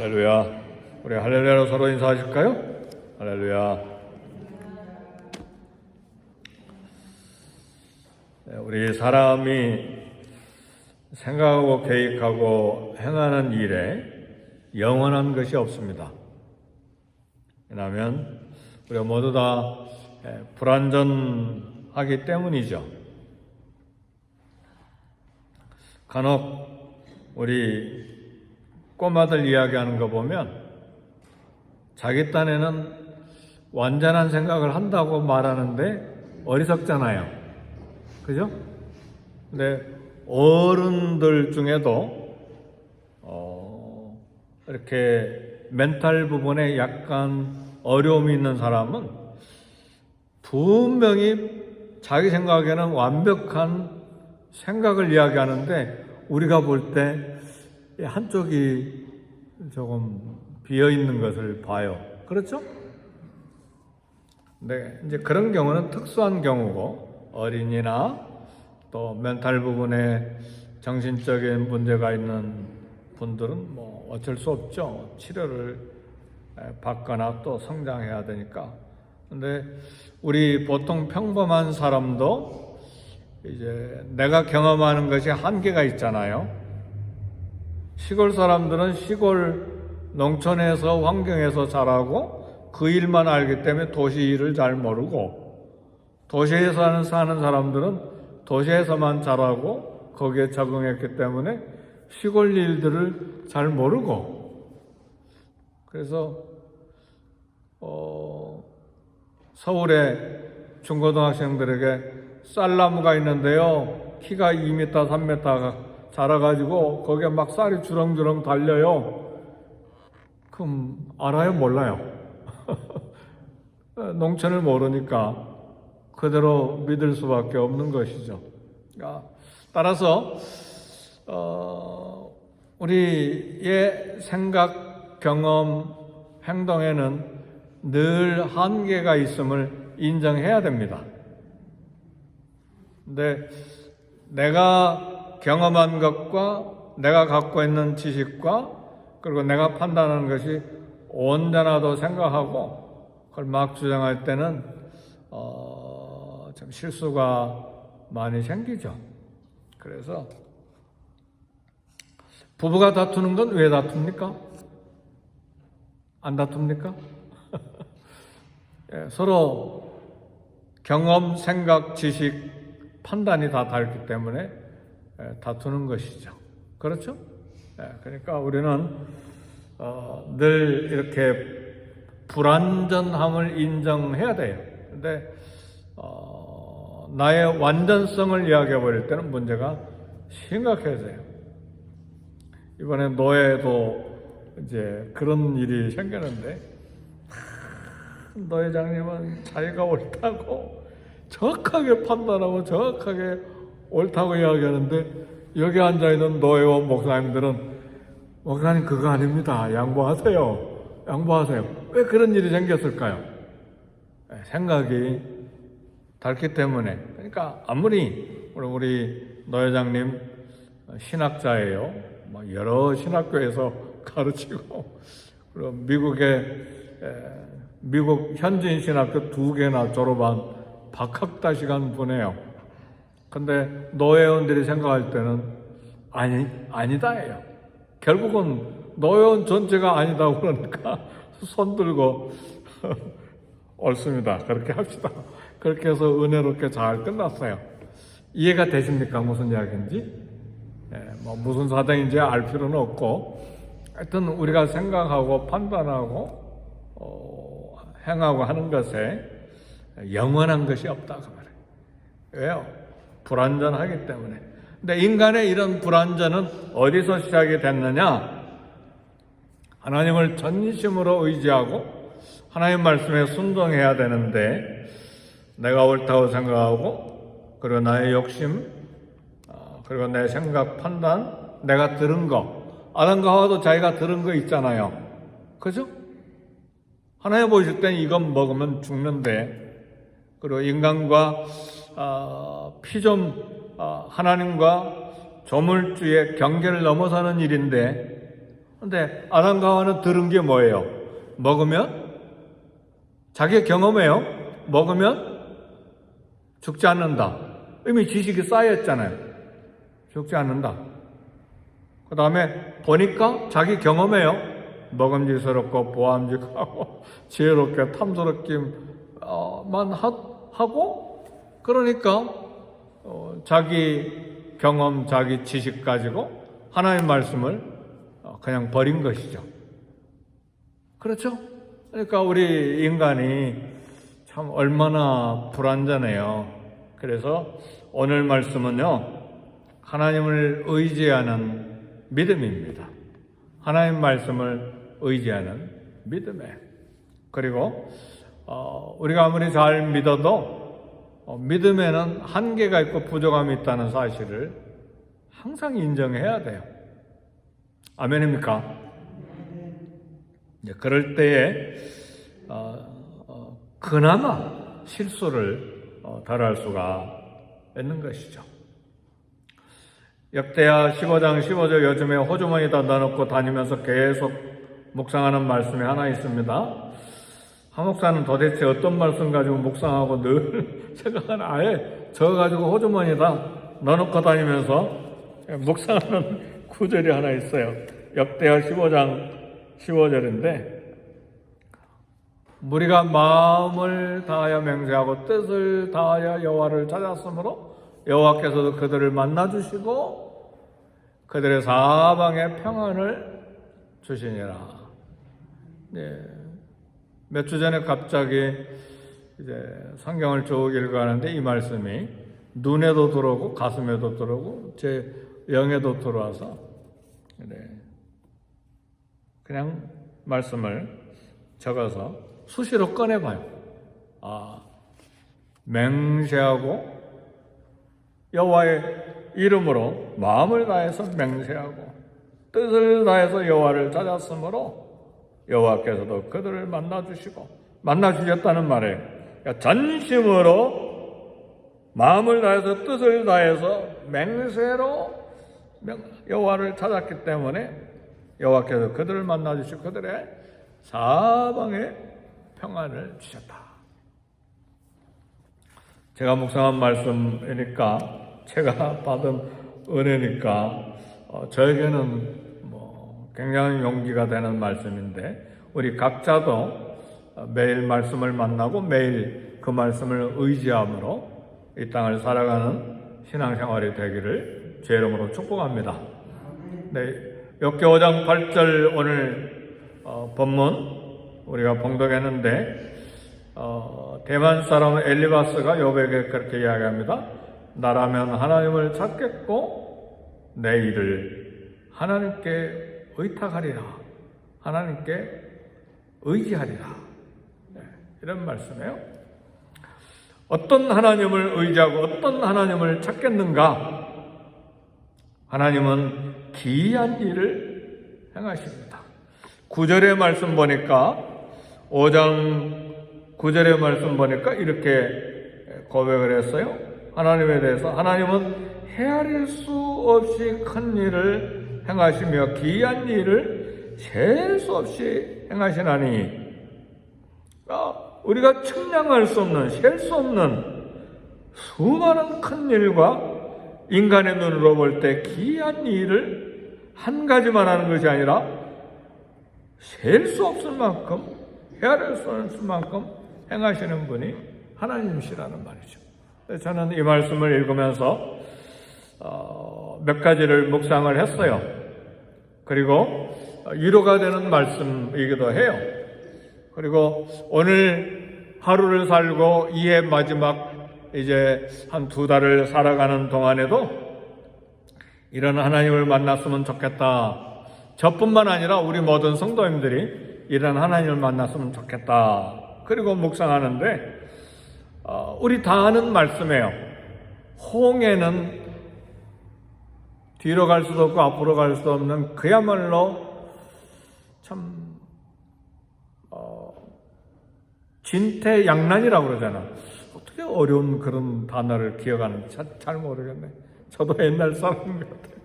할렐루야. 우리 할렐루야로 서로 인사하실까요? 할렐루야. 우리 사람이 생각하고 계획하고 행하는 일에 영원한 것이 없습니다. 왜냐하면 우리가 모두 다 불완전하기 때문이죠. 간혹 우리 꼬마들 이야기하는 거 보면 자기 딴에는 완전한 생각을 한다고 말하는데 어리석잖아요. 그죠? 근데 어른들 중에도 이렇게 멘탈 부분에 약간 어려움이 있는 사람은 분명히 자기 생각에는 완벽한 생각을 이야기하는데 우리가 볼 때 한쪽이 조금 비어있는 것을 봐요. 그렇죠? 네, 이제 그런 경우는 특수한 경우고 어린이나 또 멘탈 부분에 정신적인 문제가 있는 분들은 뭐 어쩔 수 없죠. 치료를 받거나 또 성장해야 되니까. 근데 우리 보통 평범한 사람도 이제 내가 경험하는 것이 한계가 있잖아요. 시골 사람들은 시골 농촌에서 환경에서 자라고 그 일만 알기 때문에 도시 일을 잘 모르고, 도시에 사는 사람들은 도시에서만 자라고 거기에 적응했기 때문에 시골 일들을 잘 모르고, 그래서 서울의 중고등학생들에게 쌀나무가 있는데요, 키가 2m, 3m 자라가지고 거기에 막 쌀이 주렁주렁 달려요. 그럼 알아요? 몰라요? 농촌을 모르니까 그대로 믿을 수밖에 없는 것이죠. 따라서 우리의 생각, 경험, 행동에는 늘 한계가 있음을 인정해야 됩니다. 근데 내가 경험한 것과 내가 갖고 있는 지식과 그리고 내가 판단하는 것이 온전하다고 생각하고 그걸 막 주장할 때는 좀 실수가 많이 생기죠. 그래서 부부가 다투는 건 왜 다툽니까? 안 다툽니까? 서로 경험, 생각, 지식, 판단이 다 다르기 때문에 다투는 것이죠. 그렇죠? 그러니까 우리는 늘 이렇게 불완전함을 인정해야 돼요. 근데 나의 완전성을 이야기해 버릴 때는 문제가 심각해져요. 이번에 노예도 이제 그런 일이 생겼는데, 노회장님은 자기가 옳다고 정확하게 판단하고 정확하게 옳다고 이야기하는데, 여기 앉아있는 노회원 목사님들은 목사님 그거 아닙니다. 양보하세요. 양보하세요. 왜 그런 일이 생겼을까요? 생각이 다르기 때문에. 그러니까 아무리 우리 노회장님 신학자예요. 여러 신학교에서 가르치고, 그리고 미국 현지인 신학교 2개나 졸업한 박학다식한 분이에요. 근데 노회원들이 생각할 때는 아니다예요. 결국은 노회원 전체가 아니다고 그러니까 손 들고 옳습니다. 그렇게 합시다. 그렇게 해서 은혜롭게 잘 끝났어요. 이해가 되십니까? 무슨 이야기인지? 무슨 사정인지 알 필요는 없고, 하여튼 우리가 생각하고 판단하고 행하고 하는 것에 영원한 것이 없다고 말해요. 왜요? 불완전하기 때문에. 근데 인간의 이런 불완전은 어디서 시작이 됐느냐? 하나님을 전심으로 의지하고 하나님 말씀에 순종해야 되는데, 내가 옳다고 생각하고, 그리고 나의 욕심, 그리고 내 생각, 판단, 내가 들은 거, 아담과 하와도 자기가 들은 거 있잖아요. 그죠? 하나님 보실 때는 이건 먹으면 죽는데, 그리고 인간과 하나님과 조물주의 경계를 넘어서는 일인데 근데 아담과 하와는 들은 게 뭐예요? 먹으면 자기 경험해요. 먹으면 죽지 않는다. 이미 지식이 쌓였잖아요. 죽지 않는다. 그 다음에 보니까 자기 경험해요. 먹음직스럽고 보암직하고 지혜롭게 탐스럽기만 하고, 그러니까 자기 경험, 자기 지식 가지고 하나님의 말씀을 그냥 버린 것이죠. 그렇죠? 그러니까 우리 인간이 참 얼마나 불완전해요. 그래서 오늘 말씀은요, 하나님을 의지하는 믿음입니다. 하나님 말씀을 의지하는 믿음에. 그리고 우리가 아무리 잘 믿어도 믿음에는 한계가 있고 부족함이 있다는 사실을 항상 인정해야 돼요. 아멘입니까? 그럴 때에 그나마 실수를 덜 할 수가 있는 것이죠. 역대하 15장 15절, 요즘에 호주머니에다 넣어놓고 다니면서 계속 묵상하는 말씀이 하나 있습니다. 한 목사는 도대체 어떤 말씀 가지고 묵상하고 늘 생각하는, 아예 적어가지고 호주머니에다 넣어놓고 다니면서 묵상하는 구절이 하나 있어요. 역대하 15장 15절인데, 무리가 마음을 다하여 맹세하고 뜻을 다하여 여호와를 찾았으므로 여호와께서도 그들을 만나주시고 그들의 사방에 평안을 주시니라. 네. 몇 주 전에 갑자기 이제 성경을 쭉 읽어가는데 이 말씀이 눈에도 들어오고 가슴에도 들어오고 제 영에도 들어와서, 네. 그냥 말씀을 적어서 수시로 꺼내봐요. 맹세하고 여호와의 이름으로 마음을 다해서 맹세하고 뜻을 다해서 여호와를 찾았으므로 여호와께서도 그들을 만나주셨다는 말이에요. 그러니까 전심으로 마음을 다해서 뜻을 다해서 맹세로 여호와를 찾았기 때문에 여호와께서 그들을 만나주시고 그들의 사방에 평안을 주셨다. 제가 묵상한 말씀이니까, 제가 받은 은혜니까 저에게는 굉장히 용기가 되는 말씀인데, 우리 각자도 매일 말씀을 만나고 매일 그 말씀을 의지함으로 이 땅을 살아가는 신앙생활이 되기를 주의 이름으로 축복합니다. 네, 역대 5장 8절 오늘 본문 우리가 봉독했는데, 대만 사람 엘리바스가 욥에게 그렇게 이야기합니다. 나라면 하나님을 찾겠고 내 일을 하나님께 의탁하리라. 하나님께 의지하리라. 네, 이런 말씀이에요. 어떤 하나님을 의지하고 어떤 하나님을 찾겠는가? 하나님은 기이한 일을 행하십니다. 9절의 말씀 보니까, 5장 9절의 말씀 보니까 이렇게 고백을 했어요. 하나님에 대해서, 하나님은 헤아릴 수 없이 큰 일을 행하시며 기이한 일을 셀 수 없이 행하시나니, 우리가 측량할 수 없는, 셀 수 없는 수많은 큰 일과 인간의 눈으로 볼 때 기이한 일을 한 가지만 하는 것이 아니라 셀 수 없을 만큼, 헤아릴 수 없을 만큼 행하시는 분이 하나님이시라는 말이죠. 저는 이 말씀을 읽으면서 몇 가지를 묵상을 했어요. 그리고 위로가 되는 말씀이기도 해요. 그리고 오늘 하루를 살고 이해 마지막 이제 한 2달을 살아가는 동안에도 이런 하나님을 만났으면 좋겠다. 저뿐만 아니라 우리 모든 성도님들이 이런 하나님을 만났으면 좋겠다. 그리고 묵상하는데 우리 다 아는 말씀이에요. 홍해는 뒤로 갈 수도 없고 앞으로 갈 수도 없는 그야말로 참 진퇴양난이라고 그러잖아. 어떻게 어려운 그런 단어를 기억하는지 잘 모르겠네. 저도 옛날 사람인 것 같아요.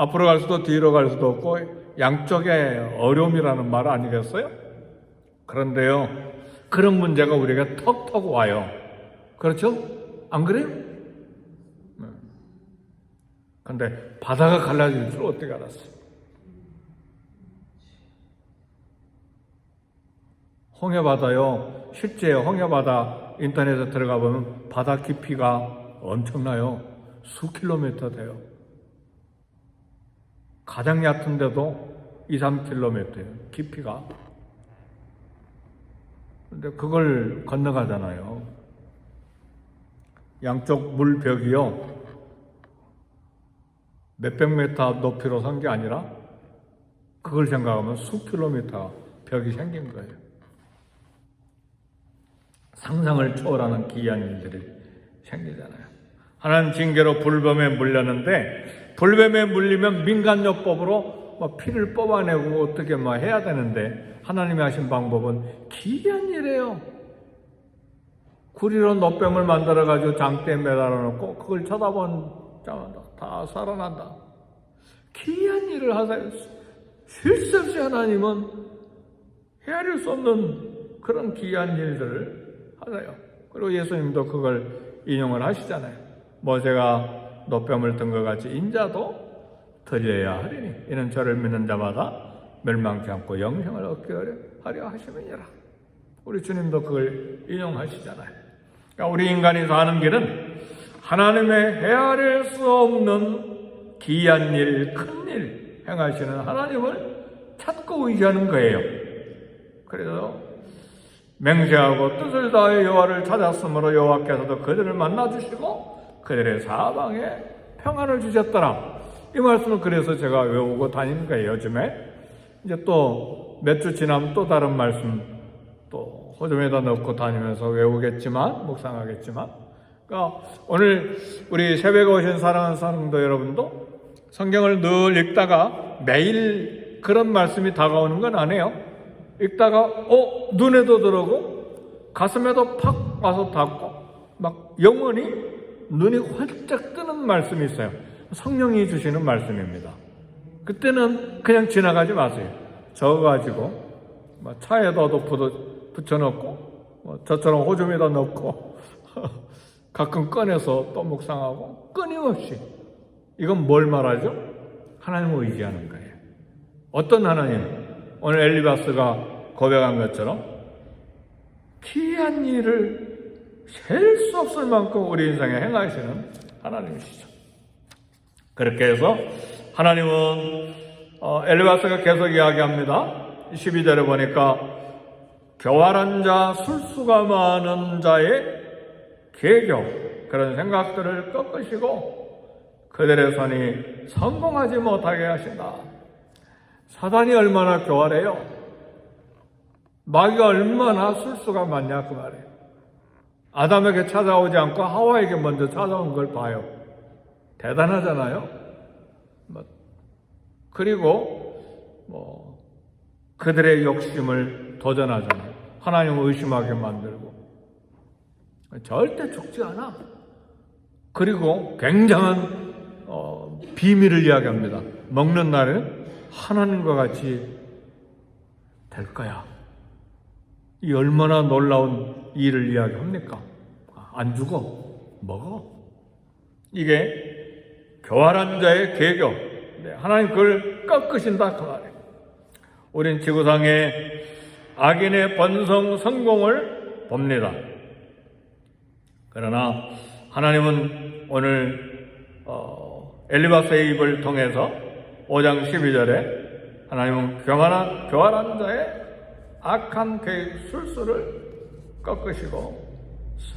앞으로 갈 수도 뒤로 갈 수도 없고 양쪽에 어려움이라는 말 아니겠어요? 그런데요, 그런 문제가 우리에게 턱턱 와요. 그렇죠? 안 그래요? 근데 바다가 갈라질 줄 어떻게 알았어요? 홍해바다요, 실제 홍해바다 인터넷에 들어가 보면 바다 깊이가 엄청나요. 수 킬로미터 돼요. 가장 얕은데도 2, 3km예요. 깊이가. 근데 그걸 건너가잖아요. 양쪽 물벽이요, 몇백 미터 높이로 선 게 아니라 그걸 생각하면 수 킬로미터 벽이 생긴 거예요. 상상을 초월하는 기이한 일들이 생기잖아요. 하나님 징계로 불뱀에 물렸는데, 불뱀에 물리면 민간요법으로 피를 뽑아내고 어떻게 해야 되는데, 하나님이 하신 방법은 기이한 일이에요. 구리로 노뱀을 만들어가지고 장대에 매달아 놓고 그걸 쳐다본자마다 다 살아난다. 기이한 일을 하세요. 쉴 새 없이 하나님은 헤아릴 수 없는 그런 기이한 일들을 하세요. 그리고 예수님도 그걸 인용을 하시잖아요. 모세가 노뱀을 든 것 같이 인자도 들려야 하리니 이는 저를 믿는 자마다 멸망치 않고 영생을 얻게 하려 하심이니라. 우리 주님도 그걸 인용하시잖아요. 그러니까 우리 인간이 사는 길은 하나님의 헤아릴 수 없는 기이한 일, 큰 일 행하시는 하나님을 찾고 의지하는 거예요. 그래서 맹세하고 뜻을 다해 여호와를 찾았으므로 여호와께서도 그들을 만나주시고 그들의 사방에 평안을 주셨더라. 이 말씀을 그래서 제가 외우고 다니는 거예요. 요즘에 이제 또 몇 주 지나면 또 다른 말씀 또 호점에다 넣고 다니면서 외우겠지만, 묵상하겠지만, 그러니까 오늘 우리 새벽에 오신 사랑하는 성도 여러분도 성경을 늘 읽다가 매일 그런 말씀이 다가오는 건 아니에요. 읽다가 눈에도 들어오고 가슴에도 팍 와서 닿고 막 영원히 눈이 활짝 뜨는 말씀이 있어요. 성령이 주시는 말씀입니다. 그때는 그냥 지나가지 마세요. 적어가지고 차에다도 붙여놓고 저처럼 호주에다 넣고 가끔 꺼내서 또 묵상하고 끊임없이. 이건 뭘 말하죠? 하나님을 의지하는 거예요. 어떤 하나님? 오늘 엘리바스가 고백한 것처럼 기이한 일을 셀 수 없을 만큼 우리 인생에 행하시는 하나님이시죠. 그렇게 해서 하나님은 엘리바스가 계속 이야기합니다. 12절에 보니까 교활한 자, 술수가 많은 자의 계교, 그런 생각들을 꺾으시고 그들의 손이 성공하지 못하게 하신다. 사단이 얼마나 교활해요? 마귀가 얼마나 술수가 많냐 그 말이에요. 아담에게 찾아오지 않고 하와에게 먼저 찾아온 걸 봐요. 대단하잖아요. 그리고 그들의 욕심을 도전하잖아요. 하나님을 의심하게 만들고 절대 죽지 않아. 그리고 굉장한 비밀을 이야기합니다. 먹는 날은 하나님과 같이 될 거야. 이 얼마나 놀라운 일을 이야기합니까? 안 죽어. 먹어. 이게 교활한 자의 계교. 하나님 그걸 꺾으신다 그 말이에요. 우린 지구상의 악인의 번성 성공을 봅니다. 그러나 하나님은 오늘 엘리바스의 입을 통해서 5장 12절에 하나님은 교활한 자의 악한 계획 술수를 꺾으시고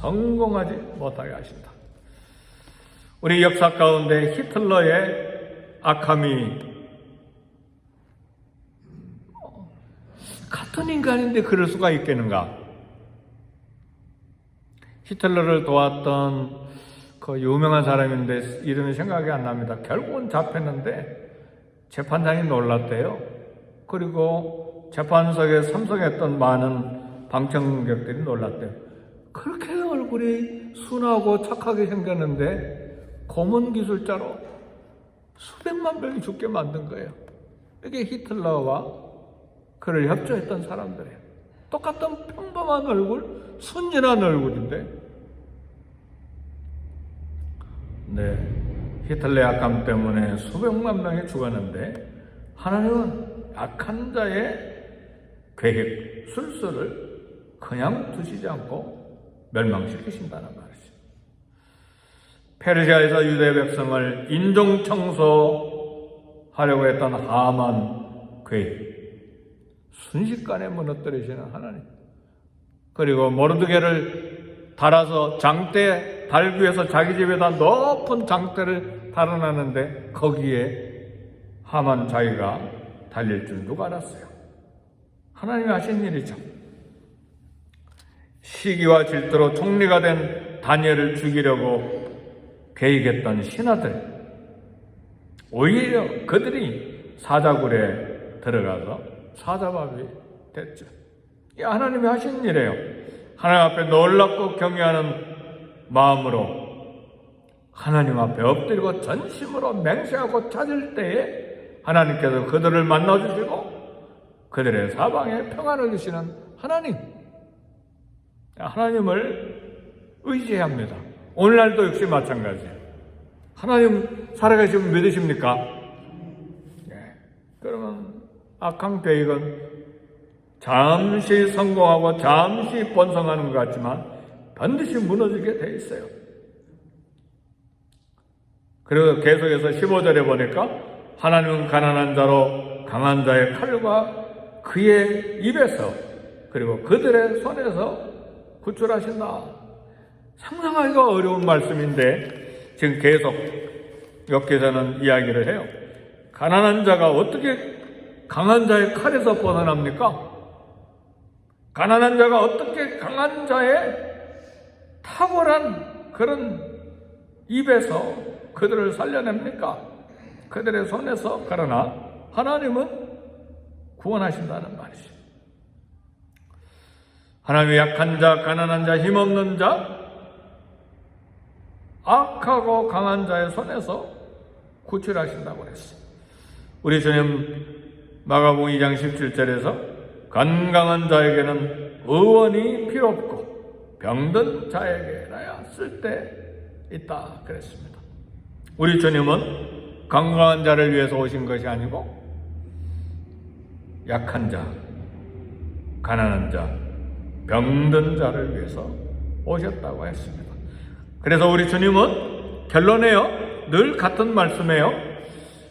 성공하지 못하게 하신다. 우리 역사 가운데 히틀러의 악함이 같은 인간인데 그럴 수가 있겠는가? 히틀러를 도왔던 그 유명한 사람인데 이름이 생각이 안 납니다. 결국은 잡혔는데 재판장이 놀랐대요. 그리고 재판석에 참석했던 많은 방청객들이 놀랐대요. 그렇게 얼굴이 순하고 착하게 생겼는데 고문 기술자로 수백만 명이 죽게 만든 거예요. 이게 히틀러와 그를 협조했던 사람들이에요. 똑같은 평범한 얼굴, 순진한 얼굴인데, 네, 히틀러의 악함 때문에 수백만 명이 죽었는데 하나님은 악한 자의 계획, 술수를 그냥 두시지 않고 멸망시키신다는 말이죠. 페르시아에서 유대 백성을 인종 청소하려고 했던 하만 계획, 순식간에 무너뜨리시는 하나님. 그리고 모르드게를 달아서 장대 달기 위해서 자기 집에다 높은 장대를 달아놨는데 거기에 하만 자기가 달릴 줄 누가 알았어요? 하나님이 하신 일이죠. 시기와 질투로 총리가 된 다니엘을 죽이려고 계획했던 신하들, 오히려 그들이 사자굴에 들어가서 사자밥이 됐죠. 이 하나님이 하신 일이에요. 하나님 앞에 놀랍고 경외하는 마음으로 하나님 앞에 엎드리고 전심으로 맹세하고 찾을 때에 하나님께서 그들을 만나주시고 그들의 사방에 평안을 주시는 하나님. 하나님을 의지해야 합니다. 오늘날도 역시 마찬가지예요. 하나님 살아계시면 믿으십니까? 네. 그러면 악한 계획은 잠시 성공하고 잠시 번성하는 것 같지만 반드시 무너지게 돼 있어요. 그리고 계속해서 15절에 보니까 하나님은 가난한 자로 강한 자의 칼과 그의 입에서 그리고 그들의 손에서 구출하신다. 상상하기가 어려운 말씀인데 지금 계속 여기서는 이야기를 해요. 가난한 자가 어떻게 강한 자의 칼에서 벗어납니까? 가난한 자가 어떻게 강한 자의 탁월한 그런 입에서 그들을 살려냅니까? 그들의 손에서. 그러나 하나님은 구원하신다는 말이죠. 하나님의 약한 자, 가난한 자, 힘없는 자, 악하고 강한 자의 손에서 구출하신다고 그랬어요. 우리 주님 마가복음 2장 17절에서 건강한 자에게는 의원이 필요 없고 병든 자에게라야 쓸데 있다 그랬습니다. 우리 주님은 건강한 자를 위해서 오신 것이 아니고 약한 자, 가난한 자, 병든 자를 위해서 오셨다고 했습니다. 그래서 우리 주님은 결론이에요. 늘 같은 말씀이에요.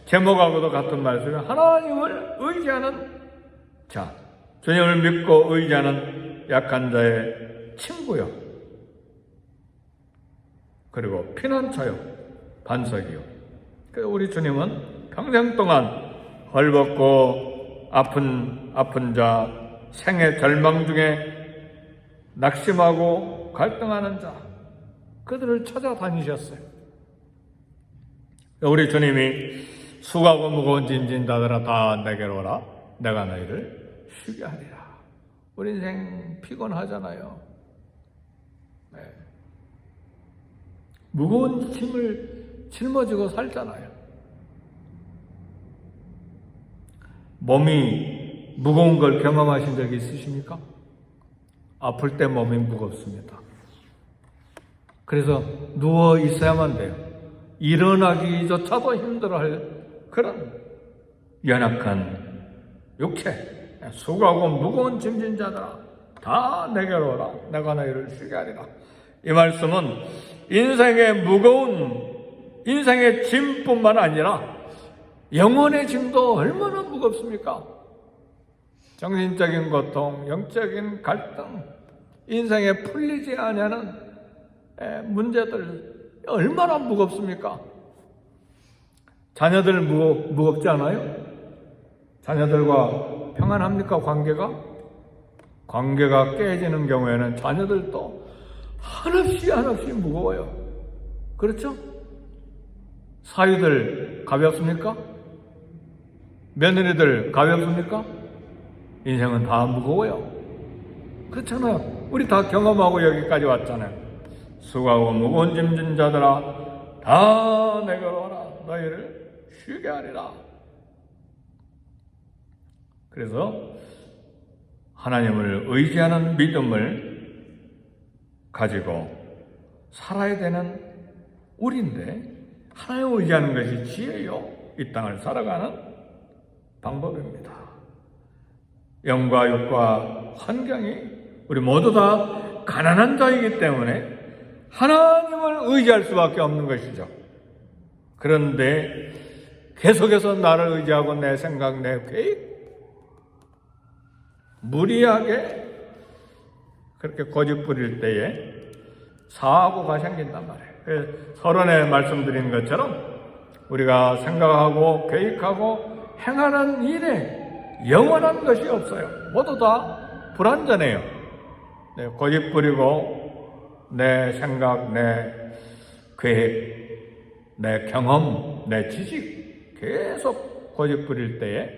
제목하고도 같은 말씀이에요. 하나님을 의지하는 자, 주님을 믿고 의지하는 약한 자의 친구요. 그리고 피난처요. 반석이요. 그래서 우리 주님은 평생 동안 헐벗고 아픈 자, 생의 절망 중에 낙심하고 갈등하는 자, 그들을 찾아다니셨어요. 우리 주님이 수고하고 무거운 짐진 자들아 다 내게로 오라. 내가 너희를 쉬게 하리라. 우리 인생 피곤하잖아요. 네. 무거운 짐을 짊어지고 살잖아요. 몸이 무거운 걸 경험하신 적이 있으십니까? 아플 때 몸이 무겁습니다. 그래서 누워 있어야만 돼요. 일어나기조차도 힘들어할 그런 연약한 육체, 수고하고 무거운 짐진 자들아 다 내게로 오라. 내가 너희를 쉬게 하리라. 이 말씀은 인생의 무거운 인생의 짐뿐만 아니라 영혼의 짐도 얼마나 무겁습니까? 정신적인 고통, 영적인 갈등, 인생에 풀리지 않는 문제들 얼마나 무겁습니까? 자녀들 무겁지 않아요? 자녀들과 평안합니까? 관계가 깨지는 경우에는 자녀들도 하나씩 무거워요. 그렇죠? 사위들 가볍습니까? 며느리들 가볍습니까? 인생은 다 무거워요. 그렇잖아요. 우리 다 경험하고 여기까지 왔잖아요. 수고하고 무거운 짐진 자들아 다 내게로 오라. 너희를 쉬게 하리라. 그래서 하나님을 의지하는 믿음을 가지고 살아야 되는 우리인데, 하나님을 의지하는 것이 지혜요, 이 땅을 살아가는 방법입니다. 영과 육과 환경이 우리 모두 다 가난한 자이기 때문에 하나님을 의지할 수밖에 없는 것이죠. 그런데 계속해서 나를 의지하고 내 생각, 내 계획, 무리하게 그렇게 고집 부릴 때에 사고가 생긴단 말이에요. 서론에 말씀드린 것처럼 우리가 생각하고 계획하고 행하는 일에 영원한 것이 없어요. 모두 다 불완전해요. 고집 부리고 내 생각, 내 계획, 내 경험, 내 지식 계속 고집 부릴 때에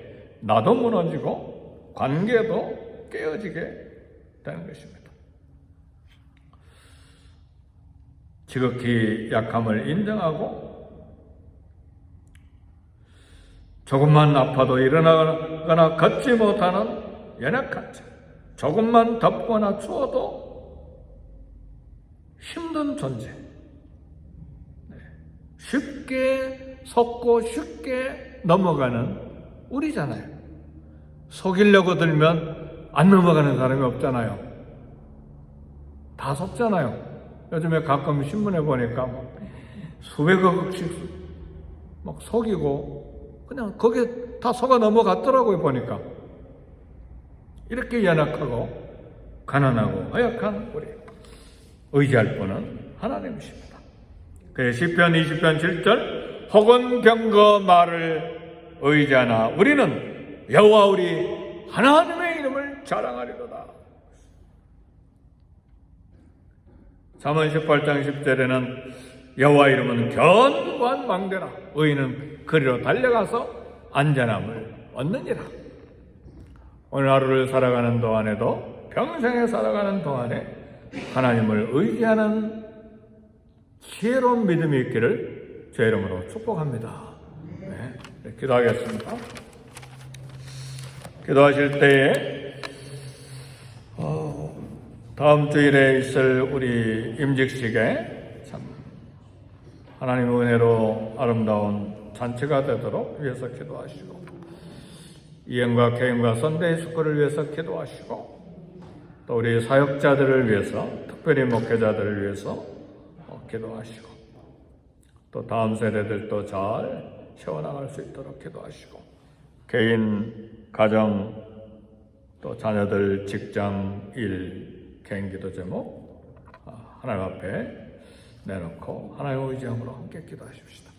나도 무너지고 관계도 깨어지게 되는 것입니다. 지극히 약함을 인정하고 조금만 아파도 일어나거나 걷지 못하는 연약한 자, 조금만 덥거나 추워도 힘든 존재, 쉽게 속고 쉽게 넘어가는 우리잖아요. 속이려고 들면 안 넘어가는 사람이 없잖아요. 다 속잖아요. 요즘에 가끔 신문에 보니까 수백억씩 막 속이고 그냥 거기에 다 속아 넘어갔더라고요. 보니까 이렇게 연약하고 가난하고 허약한 우리, 의지할 분은 하나님이십니다. 그래서 시편 20편 7절 혹은 병거 말을 의지하나 우리는 여호와 우리 하나님의 이름을 자랑하리로다. 잠언 18장 10절에는 여호와 이름은 견고한 망대라 의인은 그리로 달려가서 안전함을 얻느니라. 오늘 하루를 살아가는 동안에도 평생에 살아가는 동안에 하나님을 의지하는 지혜로운 믿음이 있기를 제 이름으로 축복합니다. 네, 기도하겠습니다. 기도하실 때에 다음 주일에 있을 우리 임직식에 참 하나님의 은혜로 아름다운 잔치가 되도록 위해서 기도하시고, 이행과 개인과 선대의 숙고를 위해서 기도하시고, 또 우리 사역자들을 위해서, 특별히 목회자들을 위해서 기도하시고, 또 다음 세대들도 잘 세워나갈 수 있도록 기도하시고, 개인, 가정, 또 자녀들, 직장, 일, 개인 기도 제목 하나님 앞에 내놓고 하나님의 의지함으로 함께 기도하십시다.